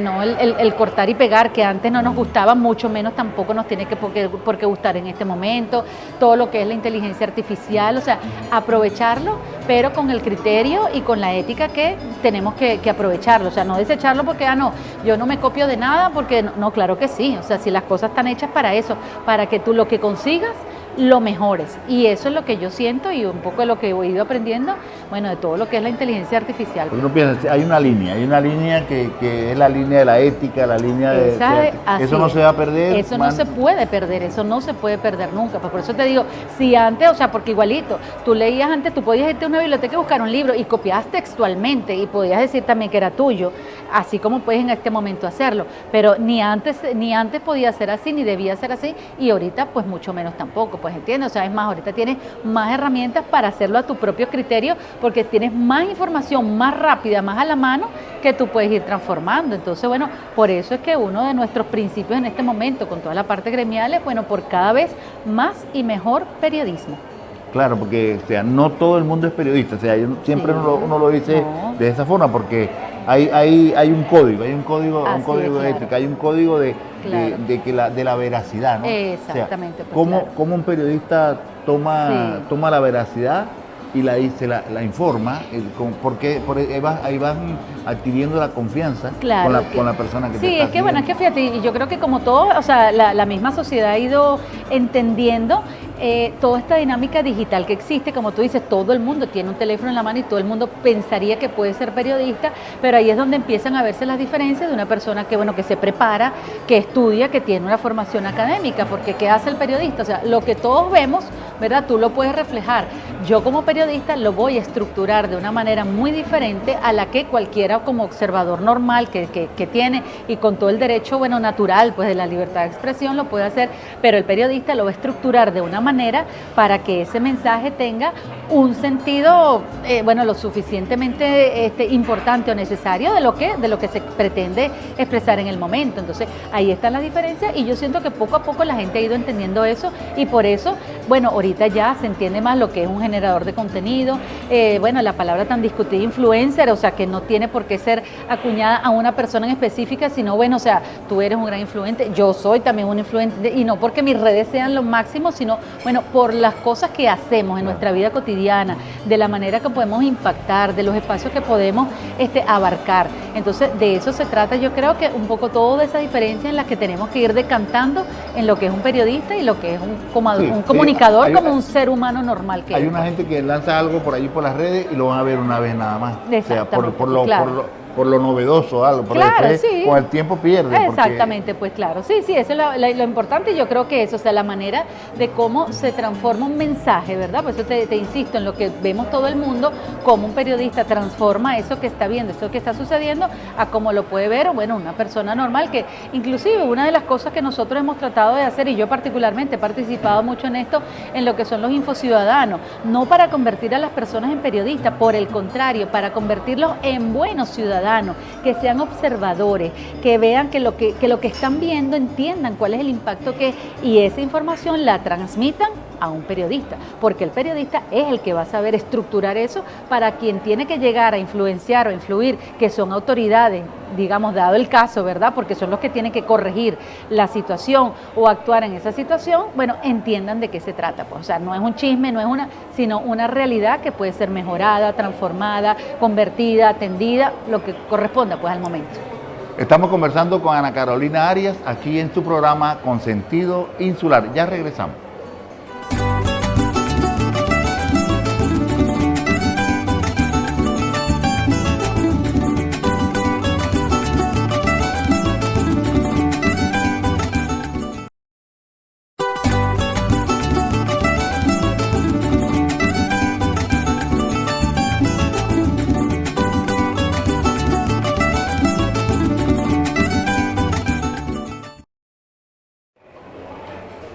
no el cortar y pegar, que antes no nos gustaba, mucho menos tampoco nos tiene por qué gustar en este momento, todo lo que es la inteligencia artificial, o sea, aprovecharlo, pero con el criterio y con la ética que tenemos que aprovecharlo, o sea, no desecharlo porque, no, yo no me copio de nada, porque no, claro que sí, o sea, si las cosas están hechas para eso, para que tú lo que consigas, lo mejores. Y eso es lo que yo siento y un poco de lo que he ido aprendiendo, bueno, de todo lo que es la inteligencia artificial. Uno piensa, hay una línea que es la línea de la ética, la línea de... eso no se va a perder. Eso no se puede perder, eso no se puede perder nunca. Pues por eso te digo, si antes, o sea, porque igualito, tú leías antes, tú podías irte a una biblioteca y buscar un libro y copiabas textualmente y podías decir también que era tuyo, así como puedes en este momento hacerlo, pero ni antes podía ser así, ni debía ser así, y ahorita pues mucho menos tampoco, pues entiendes, o sea, es más, ahorita tienes más herramientas para hacerlo a tu propio criterio, porque tienes más información más rápida, más a la mano, que tú puedes ir transformando. Entonces, bueno, por eso es que uno de nuestros principios en este momento, con toda la parte gremial, es, bueno, por cada vez más y mejor periodismo. Claro, porque o sea, no todo el mundo es periodista, o sea, siempre Sí. uno lo dice No. de esa forma, porque hay un código, Así código es, de claro. ética, hay un código Claro. de la veracidad, ¿no? Exactamente, O sea, pues, claro. ¿cómo un periodista toma la veracidad y la informa? Porque ahí van adquiriendo la confianza Claro, con la persona que te sí, está es que bueno, es siguiendo. que fíjate, y yo creo que como todo, o sea, la misma sociedad ha ido entendiendo toda esta dinámica digital que existe, como tú dices, todo el mundo tiene un teléfono en la mano y todo el mundo pensaría que puede ser periodista, pero ahí es donde empiezan a verse las diferencias de una persona que, bueno, que se prepara, que estudia, que tiene una formación académica, porque ¿qué hace el periodista? O sea, lo que todos vemos, ¿verdad? Tú lo puedes reflejar. Yo como periodista lo voy a estructurar de una manera muy diferente a la que cualquiera como observador normal que tiene y con todo el derecho, bueno, natural, pues de la libertad de expresión lo puede hacer, pero el periodista lo va a estructurar de una manera para que ese mensaje tenga un sentido, bueno, lo suficientemente importante o necesario de lo que se pretende expresar en el momento. Entonces, ahí está la diferencia y yo siento que poco a poco la gente ha ido entendiendo eso y por eso, bueno, ahorita ya se entiende más lo que es un generador de contenido, bueno, la palabra tan discutida influencer, o sea, que no tiene por qué ser acuñada a una persona en específica, sino, bueno, o sea, tú eres un gran influente, yo soy también un influente, y no porque mis redes sean lo máximo, sino, bueno, por las cosas que hacemos en nuestra vida cotidiana, de la manera que podemos impactar, de los espacios que podemos abarcar. Entonces, de eso se trata, yo creo que un poco toda esa diferencia en la que tenemos que ir decantando en lo que es un periodista y lo que es un comunicador, como un ser humano normal que hay es. una gente que lanza algo por allí por las redes y lo van a ver una vez nada más. O sea, por lo novedoso, algo, pero claro, después sí. con el tiempo pierde. Exactamente, pues claro, sí, eso es lo importante. Yo creo que eso, o sea, la manera de cómo se transforma un mensaje, ¿verdad? Por eso te insisto en lo que vemos todo el mundo, cómo un periodista transforma eso que está viendo, eso que está sucediendo, a cómo lo puede ver, bueno, una persona normal, que inclusive una de las cosas que nosotros hemos tratado de hacer, y yo particularmente he participado mucho en esto, en lo que son los infociudadanos, no para convertir a las personas en periodistas, por el contrario, para convertirlos en buenos ciudadanos, que sean observadores, que vean que lo que están viendo, entiendan cuál es el impacto y esa información la transmitan a un periodista, porque el periodista es el que va a saber estructurar eso para quien tiene que llegar a influenciar o influir, que son autoridades, digamos, dado el caso, ¿verdad? Porque son los que tienen que corregir la situación o actuar en esa situación, bueno, entiendan de qué se trata, pues, o sea, no es un chisme, sino una realidad que puede ser mejorada, transformada, convertida, atendida, lo que corresponda, pues, al momento. Estamos conversando con Ana Carolina Arias aquí en su programa Con Sentido Insular. Ya regresamos.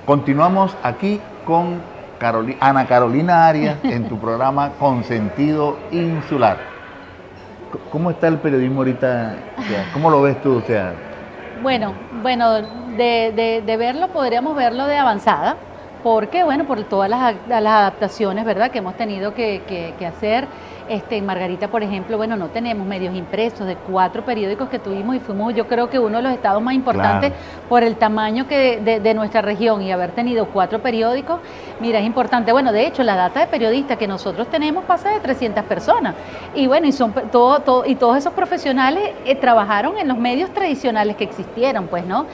Continuamos aquí con Ana Carolina Arias en tu programa Con Sentido Insular. ¿Cómo está el periodismo ahorita? O sea, ¿cómo lo ves tú? O sea, bueno, de verlo, podríamos verlo de avanzada, porque, bueno, por todas las adaptaciones, ¿verdad?, que hemos tenido que hacer. En Margarita, por ejemplo, bueno, no tenemos medios impresos, de 4 periódicos que tuvimos y fuimos, yo creo que uno de los estados más importantes, claro, por el tamaño de nuestra región, y haber tenido 4 periódicos, mira, es importante. Bueno, de hecho, la data de periodistas que nosotros tenemos pasa de 300 personas, y bueno, y son todos esos profesionales trabajaron en los medios tradicionales que existieron, pues, ¿no?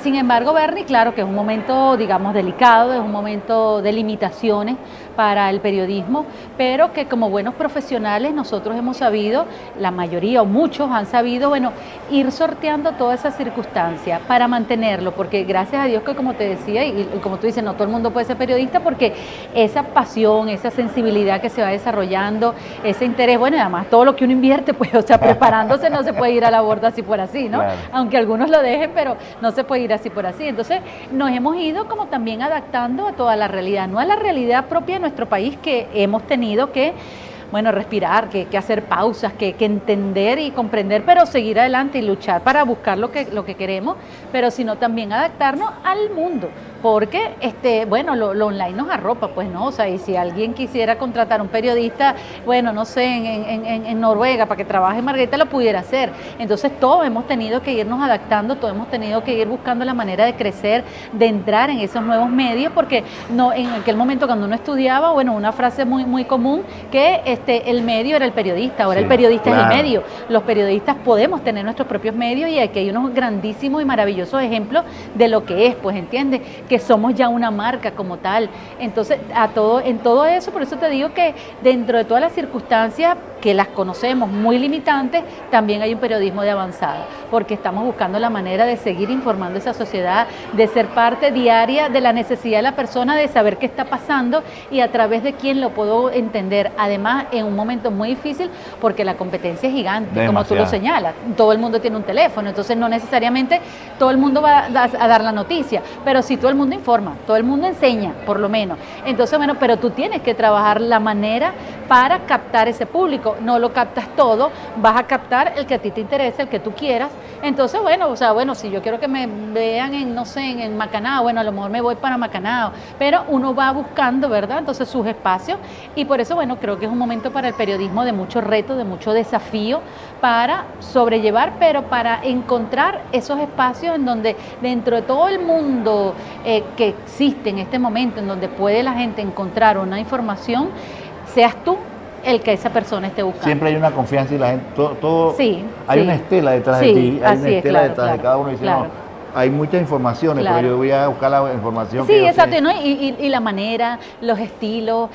Sin embargo, Bernie, claro que es un momento, digamos, delicado, es un momento de limitaciones para el periodismo, pero que como buenos profesionales nosotros hemos sabido, la mayoría o muchos han sabido, bueno, ir sorteando todas esas circunstancias para mantenerlo, porque gracias a Dios que, como te decía, y como tú dices, no todo el mundo puede ser periodista, porque esa pasión, esa sensibilidad que se va desarrollando, ese interés, bueno, y además todo lo que uno invierte, pues, o sea, preparándose no se puede ir a la borda así por así, ¿no? Claro. Aunque algunos lo dejen, pero no se puede ir así por así. Entonces, nos hemos ido como también adaptando a toda la realidad, no a la realidad propia de nuestro país, que hemos tenido que, bueno, respirar, que hacer pausas, que entender y comprender, pero seguir adelante y luchar para buscar lo que queremos, pero sino también adaptarnos al mundo, porque bueno, lo online nos arropa, pues, no, o sea, y si alguien quisiera contratar a un periodista, bueno, no sé, en Noruega para que trabaje en Margarita, lo pudiera hacer. Entonces todos hemos tenido que irnos adaptando, todos hemos tenido que ir buscando la manera de crecer, de entrar en esos nuevos medios, porque no, en aquel momento cuando uno estudiaba, bueno, una frase muy, muy común, que el medio era el periodista, ahora sí, el periodista, claro, es el medio. Los periodistas podemos tener nuestros propios medios, y aquí hay unos grandísimos y maravillosos ejemplos de lo que es, pues, ¿entiendes? Que somos ya una marca como tal. Entonces, en todo eso, por eso te digo que dentro de todas las circunstancias que las conocemos muy limitantes, también hay un periodismo de avanzada, porque estamos buscando la manera de seguir informando a esa sociedad, de ser parte diaria de la necesidad de la persona de saber qué está pasando y a través de quién lo puedo entender. Además, en un momento muy difícil, porque la competencia es gigante, demasiado, como tú lo señalas, todo el mundo tiene un teléfono, entonces no necesariamente todo el mundo va a dar la noticia, pero sí todo el mundo informa, todo el mundo enseña, por lo menos. Entonces, bueno, pero tú tienes que trabajar la manera para captar ese público. No lo captas todo, vas a captar el que a ti te interesa, el que tú quieras. Entonces, bueno, o sea, bueno, si yo quiero que me vean en, no sé, en Macanao, bueno, a lo mejor me voy para Macanao, pero uno va buscando, ¿verdad?, entonces sus espacios, y por eso, bueno, creo que es un momento para el periodismo de mucho reto, de mucho desafío, para sobrellevar, pero para encontrar esos espacios en donde, dentro de todo el mundo que existe en este momento, en donde puede la gente encontrar una información, seas tú el que esa persona esté buscando. Siempre hay una confianza y la gente, todo Sí, hay sí. una estela detrás de Sí, ti, hay así una es, estela claro, detrás de claro, cada uno y dice, claro. no, hay muchas informaciones, Claro. pero yo voy a buscar la información Sí, que yo exacto, sé. ¿no? Y la manera, los estilos,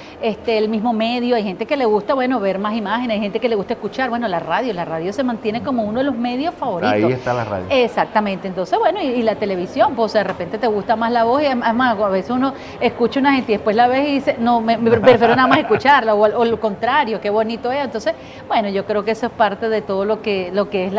el mismo medio, hay gente que le gusta, bueno, ver más imágenes, hay gente que le gusta escuchar, bueno, la radio se mantiene como uno de los medios favoritos. Ahí está la radio. Exactamente, entonces, bueno, y la televisión, pues de repente te gusta más la voz, y además a veces uno escucha una gente y después la ves y dice, no, me prefiero nada más escucharla, o lo contrario, qué bonito es. Entonces, bueno, yo creo que eso es parte de todo lo que es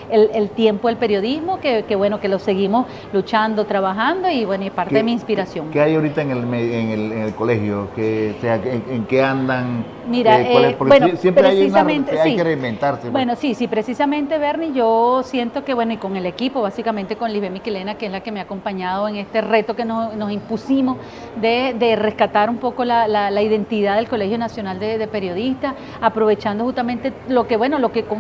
el tiempo del periodismo, que bueno, que lo seguimos luchando, trabajando y bueno, y parte de mi inspiración. ¿Qué hay ahorita en el colegio? ¿En qué andan? Mira, porque bueno, siempre precisamente, hay que reinventarse. Pues. Bueno, sí, precisamente, Bernie, yo siento que, bueno, y con el equipo, básicamente con Lisbeth Miquelena, que es la que me ha acompañado en este reto que nos impusimos de rescatar un poco la identidad del Colegio Nacional de Periodistas, aprovechando justamente lo que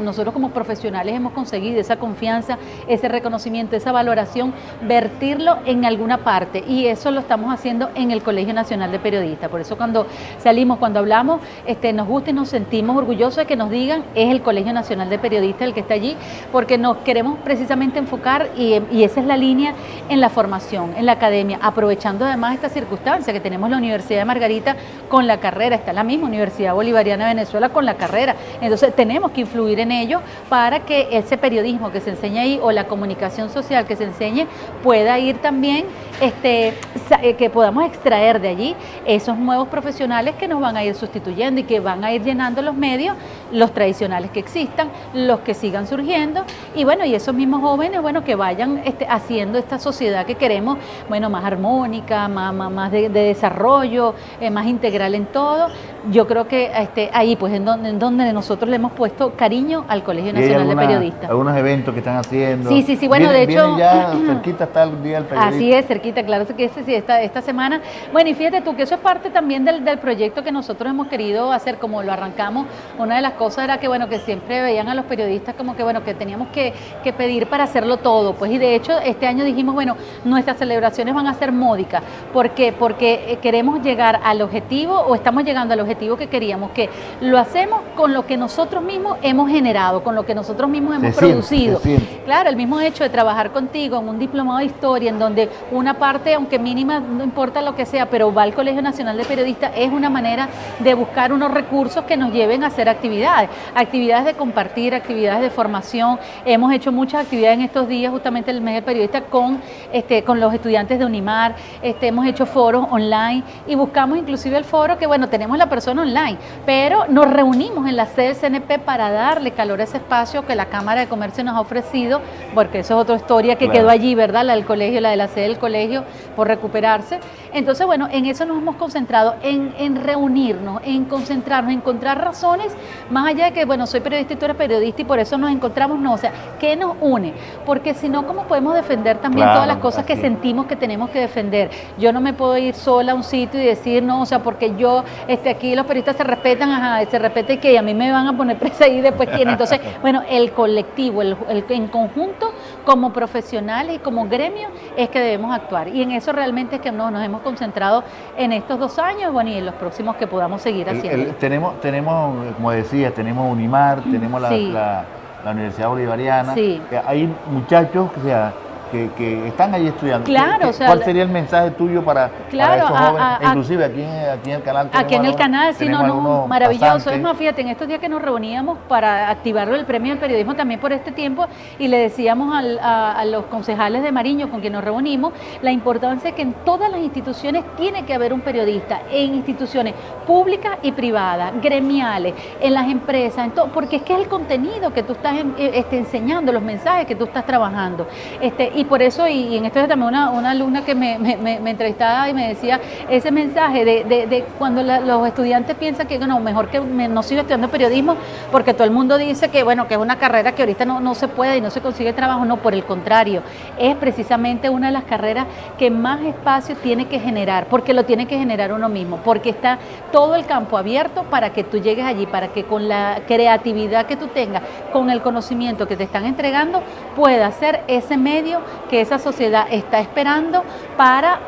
nosotros como profesionales hemos conseguido, esa confianza, ese reconocimiento, esa valoración, vertirlo en alguna parte, y eso lo estamos haciendo en el Colegio Nacional de Periodistas. Por eso cuando salimos, cuando hablamos, nos gusta y nos sentimos orgullosos de que nos digan, es el Colegio Nacional de Periodistas el que está allí, porque nos queremos precisamente enfocar, y esa es la línea, en la formación, en la academia, aprovechando además esta circunstancia que tenemos la Universidad de Margarita con la carrera, está la misma Universidad Bolivariana de Venezuela con la carrera, entonces tenemos que influir en ello para que ese periodismo que se enseña ahí, o la comunicación social que se enseñe, pueda ir también, que podamos extraer de allí esos nuevos profesionales que nos van a ir sustituyendo y que van a ir llenando los medios, los tradicionales que existan, los que sigan surgiendo, y bueno, y esos mismos jóvenes, bueno, que vayan haciendo esta sociedad que queremos, bueno, más armónica, más de desarrollo, más integral en todo. Yo creo que ahí, pues, en donde nosotros le hemos puesto cariño al Colegio Nacional de Periodistas. Algunos eventos que están haciendo. Sí, bueno, de hecho... ya cerquita está el Día del Periodista. Así es, cerquita, claro que sí, esta semana. Bueno, y fíjate tú que eso es parte también del proyecto que nosotros hemos querido hacer, como lo arrancamos. Una de las cosas era que, bueno, que siempre veían a los periodistas como que, bueno, que teníamos que pedir para hacerlo todo, pues, y de hecho este año dijimos, bueno, nuestras celebraciones van a ser módicas. ¿Por qué? Porque queremos llegar al objetivo, o estamos llegando al objetivo que queríamos, que lo hacemos con lo que nosotros mismos hemos generado, con lo que nosotros mismos hemos producido. Claro, el mismo hecho de trabajar contigo en un diplomado de historia, en donde una parte, aunque mínima, no importa lo que sea, pero va al Colegio Nacional de Periodistas, es una manera de buscar unos recursos que nos lleven a hacer actividades de compartir, actividades de formación. Hemos hecho muchas actividades en estos días, justamente el mes del periodista, con los estudiantes de Unimar, hemos hecho foros online, y buscamos inclusive el foro que, bueno, tenemos la persona online, pero nos reunimos en la sede del CNP para darle calor a ese espacio que la Cámara de Comercio nos ha ofrecido, porque eso es otra historia que quedó allí, ¿verdad? La del colegio, la de la sede del colegio, por recuperarse. Entonces, bueno, en eso nos hemos concentrado, en reunirnos, en concentrarnos, en encontrar razones, más allá de que, bueno, soy periodista y tú eres periodista y por eso nos encontramos, no, o sea, ¿qué nos une? Porque si no, ¿cómo podemos defender también todas las cosas que sentimos que tenemos que defender? Yo no me puedo ir sola a un sitio y decir, no, o sea, porque yo, aquí los periodistas se respetan, se respeta, y que a mí me van a poner presa ahí después quién. Entonces, bueno, el colectivo, en conjunto, como profesionales y como gremio, es que debemos actuar, y en eso realmente es que nos hemos concentrado en estos 2 años, bueno, y en los próximos que podamos seguir haciendo. Tenemos, como decía, tenemos Unimar, tenemos la Universidad Bolivariana, hay muchachos que están ahí estudiando. Claro, o sea, ¿cuál sería el mensaje tuyo para esos jóvenes? Inclusive aquí en el canal. Aquí en el canal, sí, no, maravilloso. Es más, fíjate, en estos días que nos reuníamos para activarlo el Premio del Periodismo también por este tiempo, y le decíamos a los concejales de Mariño con quien nos reunimos, la importancia de que en todas las instituciones tiene que haber un periodista, en instituciones públicas y privadas, gremiales, en las empresas, en todo, porque es que es el contenido que tú estás enseñando, los mensajes que tú estás trabajando. Y por eso, y en esto es también una alumna que me entrevistaba y me decía ese mensaje de cuando los estudiantes piensan que, bueno, mejor que no sigo estudiando periodismo, porque todo el mundo dice que, bueno, que es una carrera que ahorita no se puede y no se consigue trabajo. No, por el contrario, es precisamente una de las carreras que más espacio tiene que generar, porque lo tiene que generar uno mismo, porque está todo el campo abierto para que tú llegues allí, para que con la creatividad que tú tengas, con el conocimiento que te están entregando, puedas ser ese medio que esa sociedad está esperando para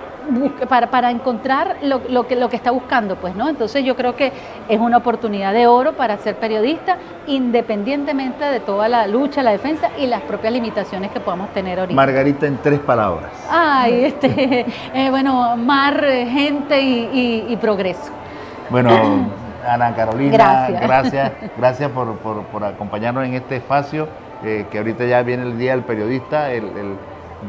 para encontrar lo que está buscando, pues, ¿no? Entonces yo creo que es una oportunidad de oro para ser periodista, independientemente de toda la lucha, la defensa y las propias limitaciones que podamos tener ahorita. Margarita, en 3 palabras. Ay, bueno, mar, gente y progreso. Bueno, Ana Carolina, Gracias. gracias por acompañarnos en este espacio, que ahorita ya viene el Día del Periodista,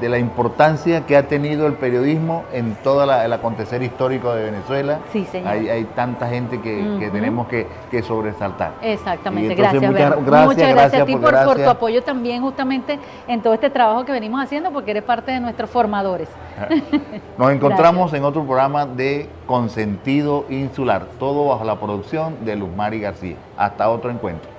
de la importancia que ha tenido el periodismo en todo el acontecer histórico de Venezuela. Sí, señor. Hay tanta gente que tenemos que sobresaltar. Exactamente, Entonces, gracias. muchas gracias a ti por tu apoyo también justamente en todo este trabajo que venimos haciendo, porque eres parte de nuestros formadores. Nos encontramos en otro programa de Consentido Insular, todo bajo la producción de Luzmari García. Hasta otro encuentro.